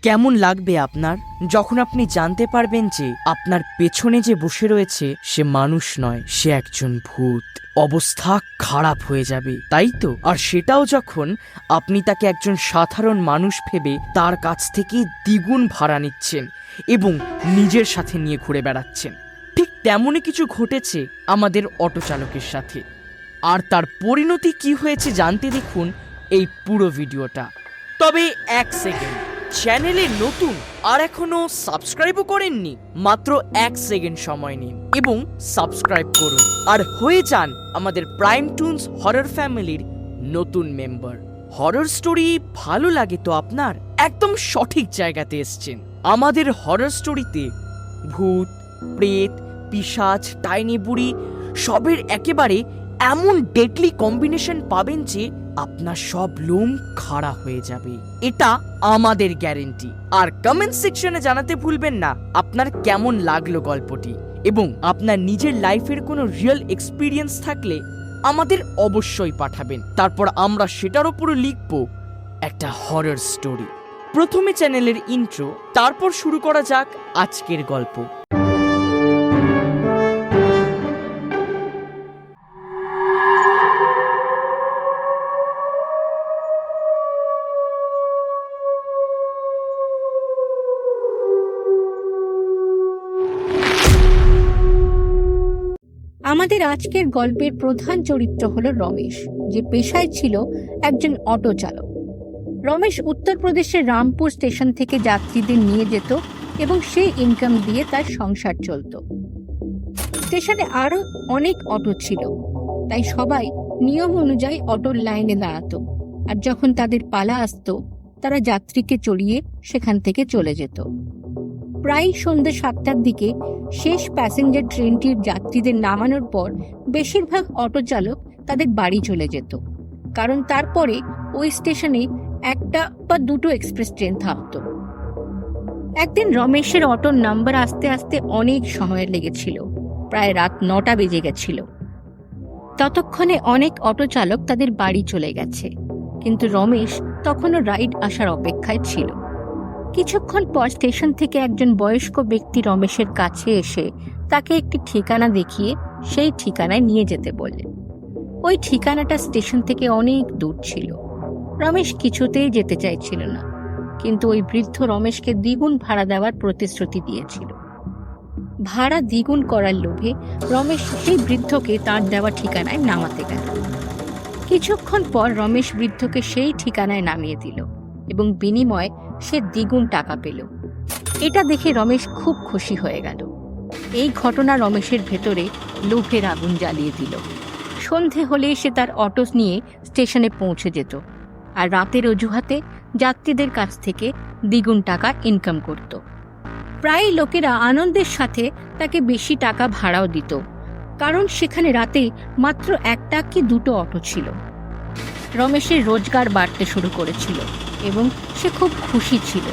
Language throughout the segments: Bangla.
কেমন লাগবে আপনার যখন আপনি জানতে পারবেন যে আপনার পেছনে যে বসে রয়েছে সে মানুষ নয়, সে একজন ভূত? অবস্থা খারাপ হয়ে যাবে, তাই তো? আর সেটাও যখন আপনি তাকে একজন সাধারণ মানুষ ভেবে তার কাছ থেকে দ্বিগুণ ভাড়া নিচ্ছেন এবং নিজের সাথে নিয়ে ঘুরে বেড়াচ্ছেন। ঠিক তেমনই কিছু ঘটেছে আমাদের অটো চালকের সাথে। আর তার পরিণতি কি হয়েছে জানতে দেখুন এই পুরো ভিডিওটা। তবে এক সেকেন্ড, চ্যানেলে নতুন আর এখনো সাবস্ক্রাইবও করেননি? মাত্র 1 সেকেন্ড সময় নিন এবং সাবস্ক্রাইব করুন আর হয়ে যান আমাদের প্রাইম টুনস হরর ফ্যামিলির নতুন মেম্বার। হরর স্টোরি ভালো লাগে তো আপনার? একদম সঠিক জায়গাতে এসছেন। আমাদের হরর স্টোরিতে ভূত, প্রেত, পিশাচ, ডাইনি বুড়ি সবের একেবারে এমন ডেডলি কম্বিনেশন পাবেন যে আপনার সব লোম খাড়া হয়ে যাবে, এটা আমাদের গ্যারেন্টি। আর কমেন্ট সেকশনে জানাতে ভুলবেন না আপনার কেমন লাগলো গল্পটি, এবং আপনার নিজের লাইফের কোনো রিয়েল এক্সপিরিয়েন্স থাকলে আমাদের অবশ্যই পাঠাবেন। তারপর আমরা সেটার উপরে লিখব একটা হরর স্টোরি। প্রথমে চ্যানেলের ইন্ট্রো, তারপর শুরু করা যাক আজকের গল্প। আমাদের আজকের গল্পের প্রধান চরিত্র হলো রমেশ, যে পেশায় ছিল একজন অটো চালক। রমেশ উত্তরপ্রদেশের রামপুর স্টেশন থেকে যাত্রীদের নিয়ে যেত এবং সেই ইনকাম দিয়ে তার সংসার চলত। স্টেশনে আরো অনেক অটো ছিল, তাই সবাই নিয়ম অনুযায়ী অটোর লাইনে দাঁড়াতো, আর যখন তাদের পালা আসতো তারা যাত্রীকে চড়িয়ে সেখান থেকে চলে যেত। প্রায় সন্ধ্যে 7টার দিকে শেষ প্যাসেঞ্জার ট্রেনটির যাত্রীদের নামানোর পর বেশিরভাগ অটো চালক তাদের বাড়ি চলে যেত, কারণ তারপরে ওই স্টেশনে 1টা বা 2টো এক্সপ্রেস ট্রেন থামত। একদিন রমেশের অটোর নাম্বার আসতে আসতে অনেক সময় লেগেছিল, প্রায় রাত 9টা বেজে গেছিল। ততক্ষণে অনেক অটো চালক তাদের বাড়ি চলে গেছে, কিন্তু রমেশ তখনও রাইড আসার অপেক্ষায় ছিল। কিছুক্ষণ পর স্টেশন থেকে একজন বয়স্ক ব্যক্তি রমেশের কাছে এসে তাকে একটি ঠিকানা দেখিয়ে সেই ঠিকানায় নিয়ে যেতে বললেন। ওই ঠিকানাটা স্টেশন থেকে অনেক দূর ছিল। রমেশ কিছুতেই যেতে চাইছিল না, কিন্তু ওই বৃদ্ধ রমেশকে দ্বিগুণ ভাড়া দেওয়ার প্রতিশ্রুতি দিয়েছিল। ভাড়া দ্বিগুণ করার লোভে রমেশ সেই বৃদ্ধকে তার দেওয়া ঠিকানায় নামাতে গেল। কিছুক্ষণ পর রমেশ বৃদ্ধকে সেই ঠিকানায় নামিয়ে দিল এবং বিনিময়ে সে দ্বিগুণ টাকা পেল। এটা দেখে রমেশ খুব খুশি হয়ে গেল। এই ঘটনা রমেশের ভেতরে লোভের আগুন জ্বালিয়ে দিল। সন্ধে হলে সে তার অটো নিয়ে স্টেশনে পৌঁছে যেত আর রাতের অজুহাতে যাত্রীদের কাছ থেকে দ্বিগুণ টাকা ইনকাম করত। প্রায় লোকেরা আনন্দের সাথে তাকে বেশি টাকা ভাড়াও দিত, কারণ সেখানে রাতে মাত্র 1টা কি 2টো অটো ছিল। রমেশের রোজগার বাড়তে শুরু করেছিল এবং সে খুব খুশি ছিল।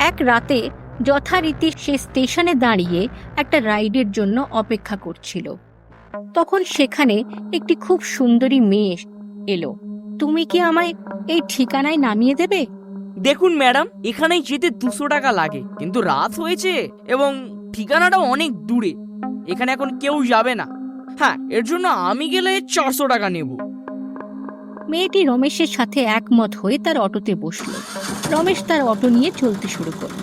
এক রাতে যথারীতি সে স্টেশনে দাঁড়িয়ে একটা রাইডের জন্য অপেক্ষা করছিল। তখন সেখানে একটি খুব সুন্দরী মেয়ে এলো। তুমি কি আমায় এই ঠিকানায় নামিয়ে দেবে? দেখুন ম্যাডাম, এখানেই যেতে 200 টাকা লাগে, কিন্তু রাত হয়েছে এবং ঠিকানাটাও অনেক দূরে, এখানে এখন কেউ যাবে না। হ্যাঁ, এর জন্য আমি গেলে 400 টাকা নেব। মেয়েটি রমেশের সাথে একমত হয়ে তার অটোতে বসল। রমেশ তার অটো নিয়ে চলতে শুরু করল।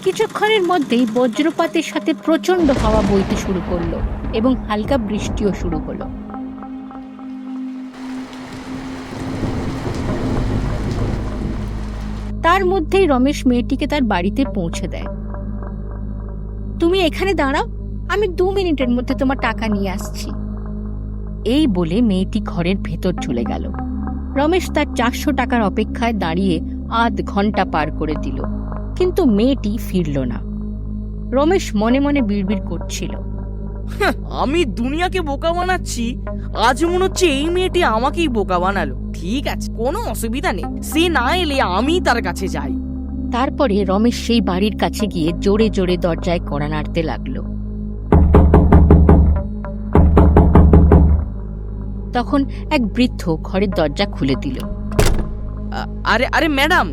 কিছুক্ষণের মধ্যেই বজ্রপাতের সাথে প্রচন্ড হাওয়া বইতে শুরু করলো এবং হালকা বৃষ্টিও শুরু হলো। তার মধ্যেই রমেশ মেয়েটিকে তার বাড়িতে পৌঁছে দেয়। তুমি এখানে দাঁড়াও, আমি 2 মিনিটের মধ্যে তোমার টাকা নিয়ে আসছি। এই বলে মেয়েটি ঘরের ভেতর চলে গেল। রমেশ তার 400 টাকার অপেক্ষায় দাঁড়িয়ে আধ ঘন্টা পার করে দিল, কিন্তু মেয়েটি ফিরল না। রমেশ মনে মনে বিড়বিড় করছিল, আমি দুনিয়াকে বোকা বানাচ্ছি, আজ মনে হচ্ছে এই মেয়েটি আমাকেই বোকা বানালো। ঠিক আছে, কোনো অসুবিধা নেই, সে না এলে আমি তার কাছে যাই। তারপরে রমেশ সেই বাড়ির কাছে গিয়ে জোরে জোরে দরজায় কড়া নাড়তে লাগলো। তখন এক বৃদ্ধ ঘরের দরজা খুলে দিল। আরে আরে ম্যাডাম,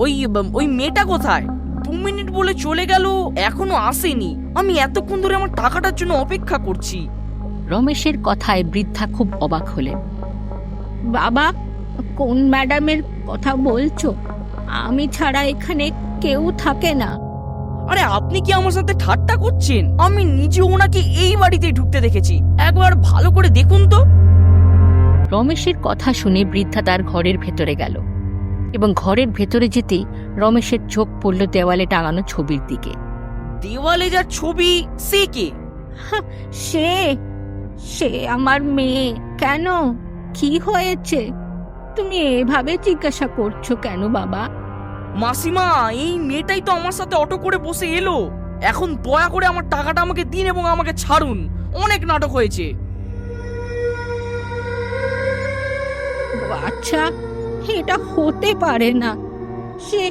ওই মেয়েটা কোথায়? 2 মিনিট বলে চলে গেল, এখনো আসেনি। আমি এতক্ষণ ধরে আমার টাকাটার জন্য অপেক্ষা করছি। রমেশের কথায় বৃদ্ধা খুব অবাক হলেন। বাবা, কোন ম্যাডামের কথা বলছো? আমি ছাড়া এখানে কেউ থাকে না। আরে আপনি কি আমার সাথে ঠাট্টা করছেন? আমি নিজে ওনাকে এই বাড়িতে ঢুকতে দেখেছি, একবার ভালো করে দেখুন তো। রমেশের কথা শুনে বৃদ্ধা তার ঘরের ভেতরে গেল এবং ঘরের ভেতরে যেতেই রমেশের চোখ পড়ল দেওয়ালে টাঙানো ছবির দিকে। দেওয়ালে যার ছবি, সে কে? সে সে আমার মেয়ে। কেন, কি হয়েছে? তুমি এভাবে জিজ্ঞাসা করছো কেন বাবা? মাসিমা, এই মেয়েটাই তো আমার সাথে অটো করে বসে এলো। এখন দয়া করে আমার টাকাটা আমাকে দিন এবং আমাকে ছাড়ুন। অনেক নাটক হয়েছে। আচ্ছা, এটা হতে পারে না। সে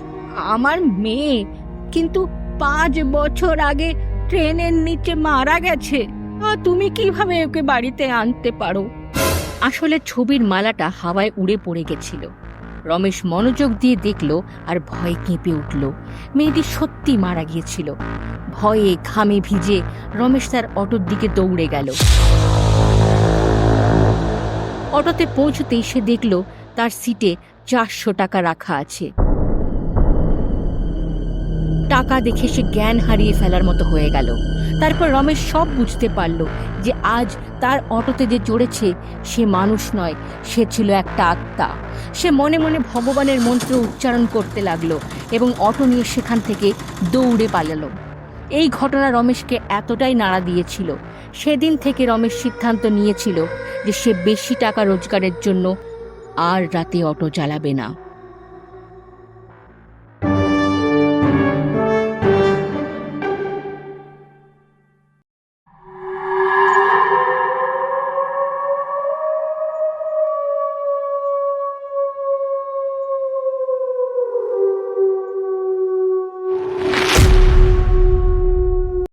আমার মেয়ে, কিন্তু 5 বছর আগে ট্রেনের নিচে মারা গেছে। আর তুমি কিভাবে ওকে বাড়িতে আনতে পারো? আসলে ছবির মালাটা হাওয়ায় উড়ে পড়ে গেছিল। রমেশ মনোযোগ দিয়ে দেখল আর ভয়ে কেঁপে উঠল। মেয়েটি সত্যি মারা গিয়েছিল। ভয়ে ঘামে ভিজে রমেশ তার অটোর দিকে দৌড়ে গেল। অটোতে পৌঁছতেই সে দেখল তার সিটে 400 টাকা রাখা আছে। টাকা দেখে সে জ্ঞান হারিয়ে ফেলার মতো হয়ে গেল। তারপর রমেশ সব বুঝতে পারল যে আজ তার অটোতে যে চড়েছে সে মানুষ নয়, সে ছিল একটা আত্মা। সে মনে মনে ভগবানের মন্ত্র উচ্চারণ করতে লাগলো এবং অটো নিয়ে সেখান থেকে দৌড়ে পালালো। এই ঘটনা রমেশকে এতটাই নাড়া দিয়েছিল, সেদিন থেকে রমেশ সিদ্ধান্ত নিয়েছিল যে সে বেশি টাকা রোজগারের জন্য আর রাতে অটো চালাবে না।